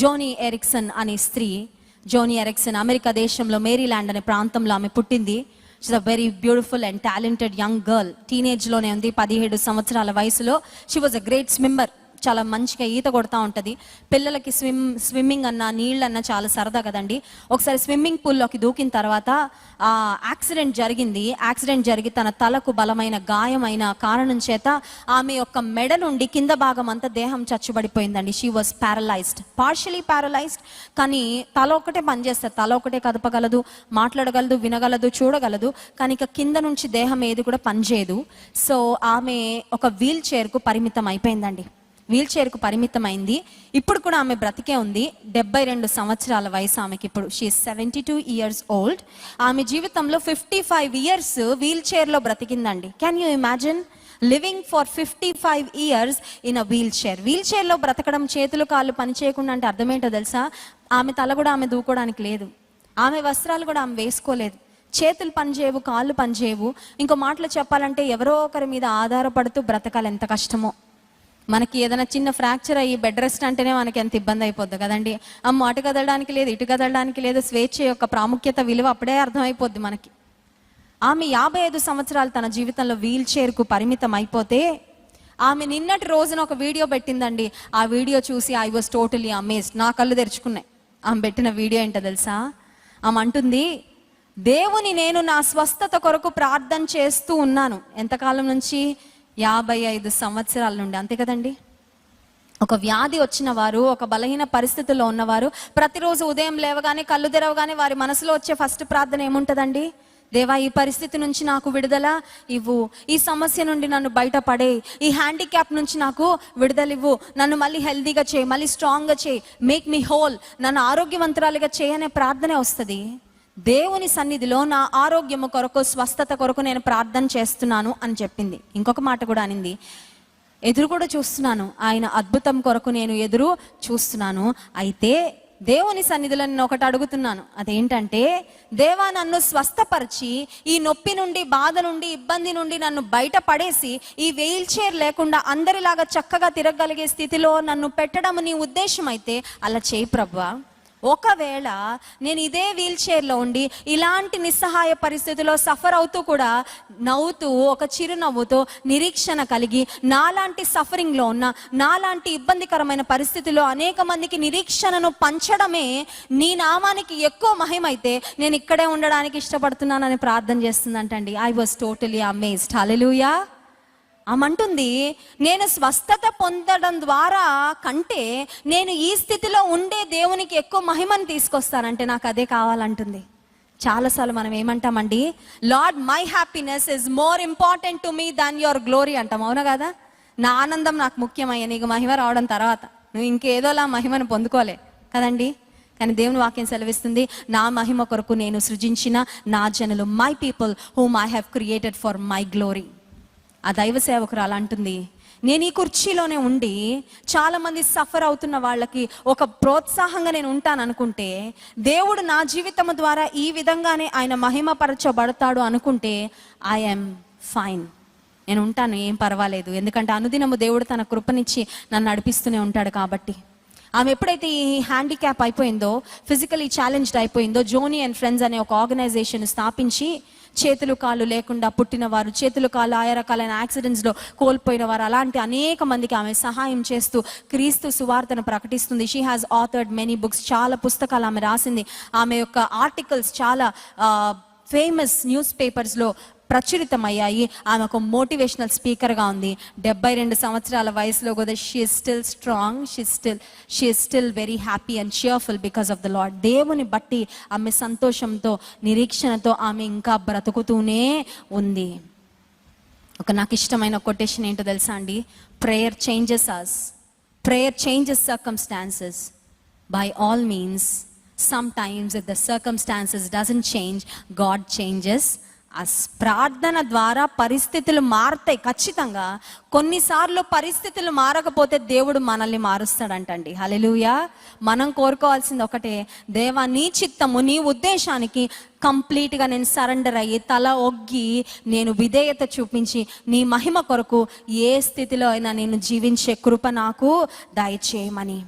జోనీ Eareckson అనే స్త్రీ, Joni Eareckson America దేశంలో మేరీల్యాండ్ అనే ప్రాంతంలో ఆమె పుట్టింది. She's a very beautiful and talented young girl. టీనేజ్లోనే ఉంది, 17 సంవత్సరాల వయసులో. She was a great swimmer. చాలా మంచిగా ఈత కొడతా ఉంటుంది. పిల్లలకి స్విమ్మింగ్ అన్న నీళ్ళన్నా చాలా సరదా కదండి. ఒకసారి స్విమ్మింగ్ పూల్లోకి దూకిన తర్వాత యాక్సిడెంట్ జరిగి తన తలకు బలమైన గాయమైన కారణం చేత ఆమె యొక్క మెడ నుండి కింద భాగం అంతా దేహం చచ్చుబడిపోయిందండి. She was paralysed, partially paralysed. కానీ తల ఒకటే పనిచేస్తుంది, తల ఒకటే కదపగలదు, మాట్లాడగలదు, వినగలదు, చూడగలదు. కానీ ఇక కింద నుంచి దేహం ఏది కూడా పనిచేయదు. సో ఆమె ఒక వీల్ చైర్కు పరిమితం అయిపోయిందండి. వీల్ చైర్కు పరిమితమైంది. ఇప్పుడు కూడా ఆమె బ్రతికే ఉంది. 72 సంవత్సరాల వయసు ఆమెకి ఇప్పుడు. She 72 years old. ఆమె జీవితంలో 55 years వీల్ చైర్లో బ్రతికిందండి. Can you imagine living for 55 years in a wheelchair? Wheel చైర్లో బ్రతకడం, చేతులు కాళ్ళు పని చేయకుండా అంటే అర్థమేంటో తెలుసా? ఆమె తల కూడా ఆమె దూకోవడానికి లేదు, ఆమె వస్త్రాలు కూడా ఆమె వేసుకోలేదు, చేతులు పనిచేయవు, కాళ్ళు పనిచేయవు. ఇంకో మాటలు చెప్పాలంటే ఎవరో ఒకరి మీద ఆధారపడుతూ బ్రతకాలి. ఎంత కష్టమో. మనకి ఏదైనా చిన్న ఫ్రాక్చర్ అయ్యి బెడ్ రెస్ట్ అంటేనే మనకి ఎంత ఇబ్బంది అయిపోద్ది కదండి. అమ్మ అటు కదలడానికి లేదు, ఇటు కదలడానికి లేదు. స్వేచ్ఛ యొక్క ప్రాముఖ్యత, విలువ అప్పుడే అర్థమైపోద్ది మనకి. ఆమె 55 సంవత్సరాలు తన జీవితంలో వీల్ చైర్కు పరిమితం అయిపోతే ఆమె నిన్నటి రోజున ఒక వీడియో పెట్టిందండి. ఆ వీడియో చూసి ఐ వాజ్ టోటలీ అమేజ్డ్. నా కళ్ళు తెరుచుకున్నాయి. ఆమె పెట్టిన వీడియో ఏంటో తెలుసా? ఆమె అంటుంది, దేవుని నేను నా స్వస్థత కొరకు ప్రార్థన చేస్తూ ఉన్నాను. ఎంతకాలం నుంచి? 55 సంవత్సరాల నుండి. అంతే కదండి. ఒక వ్యాధి వచ్చిన వారు, ఒక బలహీన పరిస్థితుల్లో ఉన్నవారు ప్రతిరోజు ఉదయం లేవగానే, కళ్ళు తెరవగానే వారి మనసులో వచ్చే ఫస్ట్ ప్రార్థన ఏముంటుందండి? దేవా, ఈ పరిస్థితి నుంచి నాకు విడుదల ఇవ్వు, ఈ సమస్య నుండి నన్ను బయటపడే, ఈ హ్యాండిక్యాప్ నుంచి నాకు విడుదల ఇవ్వు, నన్ను మళ్ళీ హెల్దీగా చేయి, మళ్ళీ స్ట్రాంగ్గా చేయి, మేక్ మీ హోల్, నన్ను ఆరోగ్యవంతురాలిగా చేయనే ప్రార్థనే వస్తుంది. దేవుని సన్నిధిలో నా ఆరోగ్యము కొరకు, స్వస్థత కొరకు నేను ప్రార్థన చేస్తున్నాను అని చెప్పింది. ఇంకొక మాట కూడా అనింది, ఎదురు కూడా చూస్తున్నాను, ఆయన అద్భుతం కొరకు నేను ఎదురు చూస్తున్నాను. అయితే దేవుని సన్నిధిలో నేను ఒకటి అడుగుతున్నాను. అదేంటంటే, దేవా నన్ను స్వస్థపరిచి ఈ నొప్పి నుండి, బాధ నుండి, ఇబ్బంది నుండి నన్ను బయట పడేసి ఈ వీల్ చైర్ లేకుండా అందరిలాగా చక్కగా తిరగగలిగే స్థితిలో నన్ను పెట్టడం నీ ఉద్దేశం అయితే అలా చేయి ప్రభువా. ఒకవేళ నేను ఇదే వీల్ చైర్లో ఉండి ఇలాంటి నిస్సహాయ పరిస్థితిలో సఫర్ అవుతూ కూడా నవ్వుతూ, ఒక చిరునవ్వుతో, నిరీక్షణ కలిగి, నాలాంటి సఫరింగ్లో ఉన్న, నాలాంటి ఇబ్బందికరమైన పరిస్థితిలో అనేక మందికి నిరీక్షణను పంచడమే నీ నామానికి ఎక్కువ మహిమైతే నేను ఇక్కడే ఉండడానికి ఇష్టపడుతున్నానని ప్రార్థన చేస్తుందంటండి. I was totally amazed. Hallelujah. ఆమంటుంది, నేను స్వస్థత పొందడం ద్వారా కంటే నేను ఈ స్థితిలో ఉండే దేవునికి ఎక్కువ మహిమను తీసుకొస్తానంటే నాకు అదే కావాలంటుంది. చాలాసార్లు మనం ఏమంటామండి? Lord, my happiness is more important to me than your glory అంటాం. అవునా కదా? నా ఆనందం నాకు ముఖ్యమయ్యా, నీకు మహిమ రావడం తర్వాత నువ్వు ఇంకేదోలా మహిమను పొందుకోలే కదండి. కానీ దేవుని వాక్యం సెలవిస్తుంది, నా మహిమ కొరకు నేను సృజించిన నా జనులు, my people whom I have created for my glory. ఆ దైవ సేవకురాలు అంటుంది, నేను ఈ కుర్చీలోనే ఉండి చాలామంది సఫర్ అవుతున్న వాళ్ళకి ఒక ప్రోత్సాహంగా నేను ఉంటాను అనుకుంటే, దేవుడు నా జీవితం ద్వారా ఈ విధంగానే ఆయన మహిమపరచబడతాడు అనుకుంటే ఐఎమ్ ఫైన్, నేను ఉంటాను, ఏం పర్వాలేదు. ఎందుకంటే అనుదినము దేవుడు తన కృపనిచ్చి నన్ను నడిపిస్తూనే ఉంటాడు కాబట్టి. ఆమె ఎప్పుడైతే ఈ హ్యాండిక్యాప్ అయిపోయిందో, ఫిజికలీ ఛాలెంజ్డ్ అయిపోయిందో, జోనీ అండ్ ఫ్రెండ్స్ అనే ఒక ఆర్గనైజేషన్ స్థాపించి చేతులు కాళ్ళు లేకుండా పుట్టిన వారు, చేతులు కాళ్ళు ఆయా రకాలైన యాక్సిడెంట్స్లో కోల్పోయిన వారు, అలాంటి అనేక మందికి ఆమె సహాయం చేస్తూ క్రీస్తు సువార్తను ప్రకటిస్తుంది. She has authored many books. చాలా పుస్తకాలు ఆమె రాసింది. ఆమె యొక్క ఆర్టికల్స్ చాలా ఫేమస్ న్యూస్ పేపర్స్లో ప్రచురితమయ్యాయి. ఆమె ఒక మోటివేషనల్ స్పీకర్గా ఉంది. 72 సంవత్సరాల వయసులో కూడా she is still strong, she is still very happy and cheerful because of the lord. దేవుని బట్టి ఆమె సంతోషంతో, నిరీక్షణతో ఆమె ఇంకా బ్రతుకుతూనే ఉంది. నాకు ఇష్టమైన కొటేషన్ ఏంటో తెలుసా అండి? Prayer changes us, prayer changes circumstances. By all means, sometimes if the circumstances doesn't change, God changes us. ప్రార్థన ద్వారా పరిస్థితులు మారుతాయి ఖచ్చితంగా. కొన్నిసార్లు పరిస్థితులు మారకపోతే దేవుడు మనల్ని మారుస్తాడంటండి. హల్లెలూయా. మనం కోరుకోవాల్సింది ఒకటే, దేవా నీ చిత్తము, నీ ఉద్దేశానికి కంప్లీట్గా నేను సరెండర్ అయ్యి, తల ఒగ్గి, నేను విధేయత చూపించి నీ మహిమ కొరకు ఏ స్థితిలో అయినా నేను జీవించే కృప నాకు దయచేయమని.